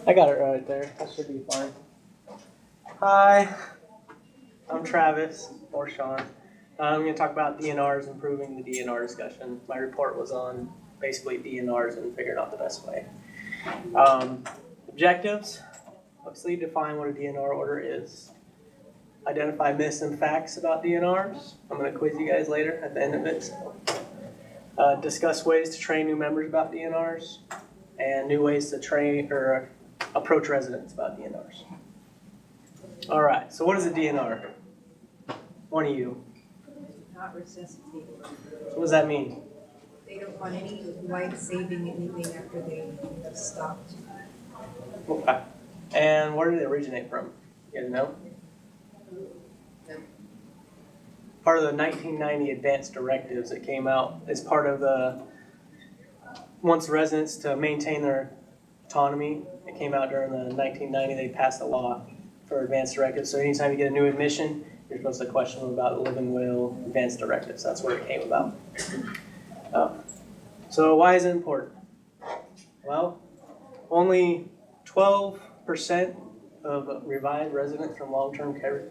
I got it right there. That should be fine. Hi, I'm Travis, or Sean. I'm going to talk about DNRs, improving the DNR discussion. My report was on basically DNRs and figuring out the best way. Objectives, obviously define what a DNR order is. Identify myths and facts about DNRs. I'm going to quiz you guys later at the end of it. Discuss ways to train new members about DNRs and new ways to train or approach residents about DNRs. All right, so what is a DNR? One of you. Not resuscitate. What does that mean? They don't want any life-saving anything after they have stopped. Okay. And where did it originate from? You guys know? Part of the 1990 advanced directives that came out as part of the wants residents to maintain their autonomy. It came out during the 1990. They passed a law for advanced directives. So anytime you get a new admission, you're supposed to question them about the living will, advanced directives. That's where it came about. So why is it important? Well, only 12% of revived residents from long-term care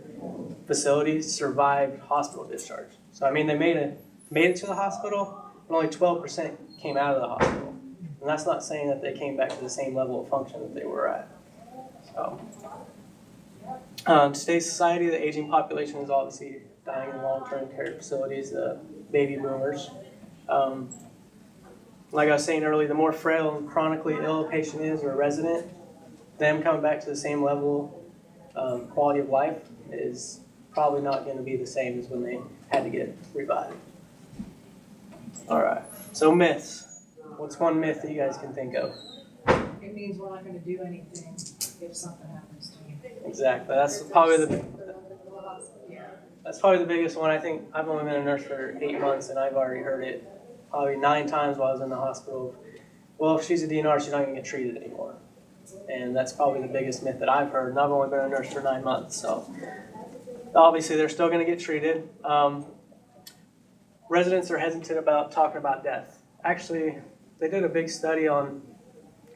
facilities survived hospital discharge. So I mean, they made it to the hospital, but only 12% came out of the hospital. And that's not saying that they came back to the same level of function that they were at. So, today's society, the aging population is obviously dying in long-term care facilities, the baby boomers. Like I was saying earlier, the more frail and chronically ill a patient is or a resident, them coming back to the same level quality of life is probably not going to be the same as when they had to get revived. All right, so myths. What's one myth that you guys can think of? It means we're not going to do anything if something happens to you. Exactly. That's probably the biggest one. I think I've only been a nurse for 8 months, and I've already heard it probably 9 times while I was in the hospital. Well, if she's a DNR, she's not going to get treated anymore. And that's probably the biggest myth that I've heard. And I've only been a nurse for 9 months, so obviously they're still going to get treated. Residents are hesitant about talking about death. Actually, they did a big study on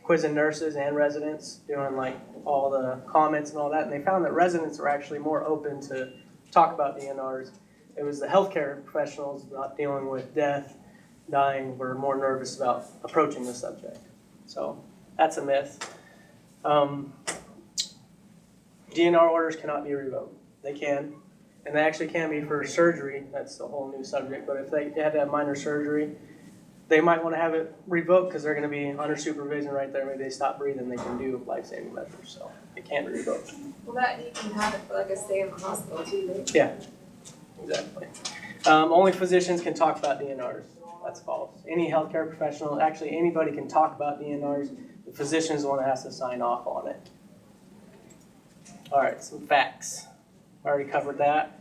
quizzing nurses and residents, doing like all the comments and all that, and they found that residents were actually more open to talk about DNRs. It was the healthcare professionals not dealing with death, dying, were more nervous about approaching the subject. So that's a myth. DNR orders cannot be revoked. They can, and they actually can be for surgery. That's a whole new subject, but if they had to have minor surgery, they might want to have it revoked because they're going to be under supervision right there. Maybe they stop breathing, they can do life-saving measures, so it can't be revoked. Well, that you can have it for like a stay in the hospital too, right? Yeah, exactly. Only physicians can talk about DNRs. That's false. Any healthcare professional, actually anybody can talk about DNRs. The physician is the one that has to sign off on it. All right, some facts. Already covered that.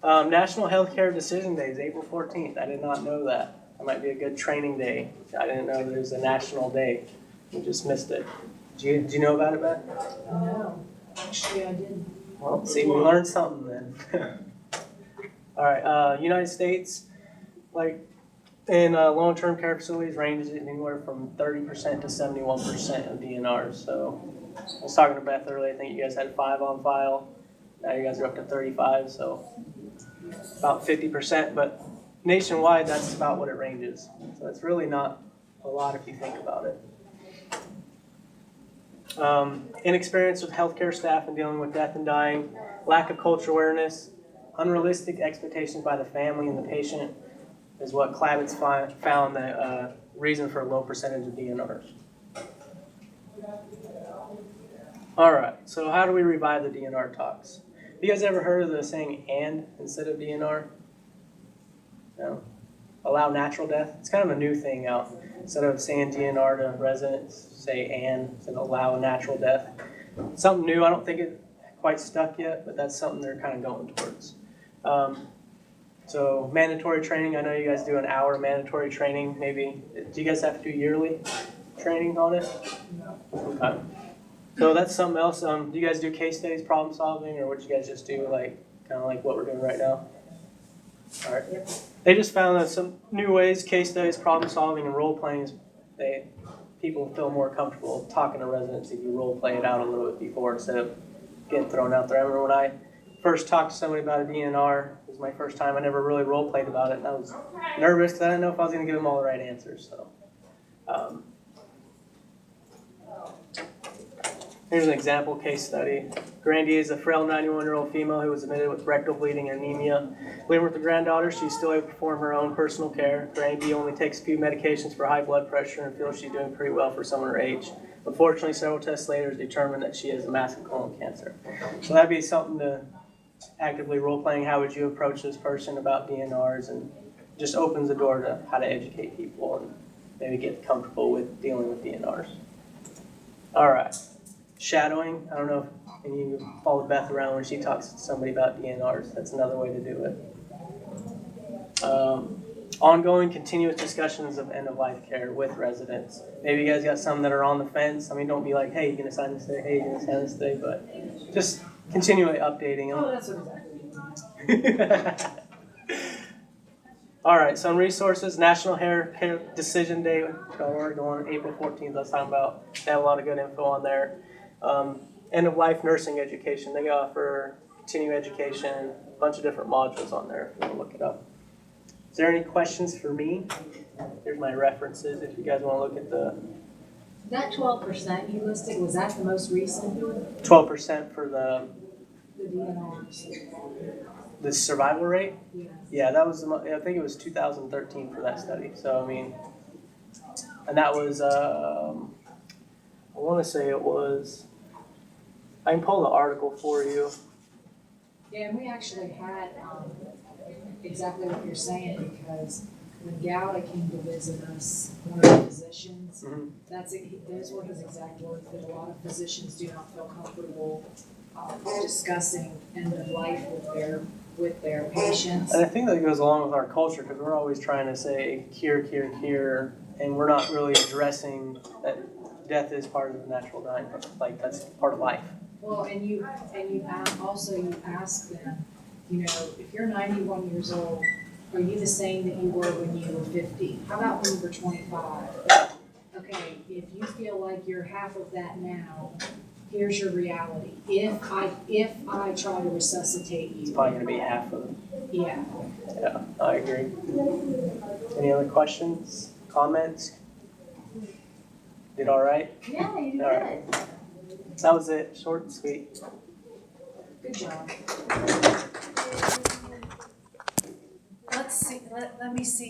National Healthcare Decision Day is April 14th. I did not know that. That might be a good training day. I didn't know there was a national day. We just missed it. Did you know about it, Beth? No, actually I didn't. Well, see, we learned something then. All right, United States, like in long-term care facilities, ranges anywhere from 30% to 71% of DNRs. So I was talking to Beth earlier. I think you guys had 5 on file. Now you guys are up to 35, so about 50%. But nationwide, that's about what it ranges. So it's really not a lot if you think about it. Inexperience with healthcare staff and dealing with death and dying, lack of cultural awareness, unrealistic expectations by the family and the patient is what Klavitz found the reason for a low percentage of DNRs. All right, so how do we revive the DNR talks? Have you guys ever heard of the saying "and" instead of DNR? No? Allow natural death? It's kind of a new thing out. Instead of saying DNR to residents, say "and" instead of allow a natural death. Something new. I don't think it quite stuck yet, but that's something they're kind of going towards. So mandatory training. I know you guys do an hour mandatory training. Maybe do you guys have to do yearly training on it? No. Okay. So that's something else. Do you guys do case studies, problem solving, or would you guys just do like kind of like what we're doing right now? All right. Yep. They just found that some new ways, case studies, problem solving, and role playing, they people feel more comfortable talking to residents if you role play it out a little bit before instead of getting thrown out there. I remember when I first talked to somebody about a DNR, it was my first time, I never really role played about it, and I was nervous because I didn't know if I was going to give them all the right answers. So, here's an example case study. Grandy is a frail 91-year-old female who was admitted with rectal bleeding and anemia. Living with her granddaughter, she's still able to perform her own personal care. Grandy only takes a few medications for high blood pressure and feels she's doing pretty well for someone her age. Unfortunately, several tests later, it's determined that she has a massive colon cancer. So that'd be something to actively role-playing. How would you approach this person about DNRs, and just opens the door to how to educate people and maybe get comfortable with dealing with DNRs. All right. Shadowing, I don't know if any of you follow Beth around when she talks to somebody about DNRs. That's another way to do it. Ongoing, continuous discussions of end-of-life care with residents. Maybe you guys got some that are on the fence. I mean, don't be like, hey, you're going to sign this today, hey, you're going to sign this today, but just continually updating them. Oh, that's exactly. All right, some resources. National Hair Care Decision Day, we're going April 14th. Let's talk about. They have a lot of good info on there. End-of-life nursing education. They offer continuing education, a bunch of different modules on there if you want to look it up. Is there any questions for me? Here's my references if you guys want to look at the That 12% you listed, was that the most recent? 12% for the DNRs? survival rate. Yes. Yeah, that was, I think it was 2013 for that study. So, I mean, and that was, I want to say it was, I can pull the article for you. Yeah, and we actually had exactly what you're saying, because when Gowdy came to visit us, one of the physicians, those were his exact words, that a lot of physicians do not feel comfortable discussing end of life with their patients. And I think that goes along with our culture, because we're always trying to say cure, and we're not really addressing that death is part of the natural dying, like that's part of life. Well, and you ask them, you know, if you're 91 years old, are you the same that you were when you were 50? How about when you were 25? Okay, if you feel like you're half of that now, here's your reality. If I try to resuscitate you, It's probably going to be half of them. yeah. Yeah, I agree. Any other questions, comments? Did all right? Yeah, you did All right. That was it, short and sweet. Good job. Let's see. Let me see.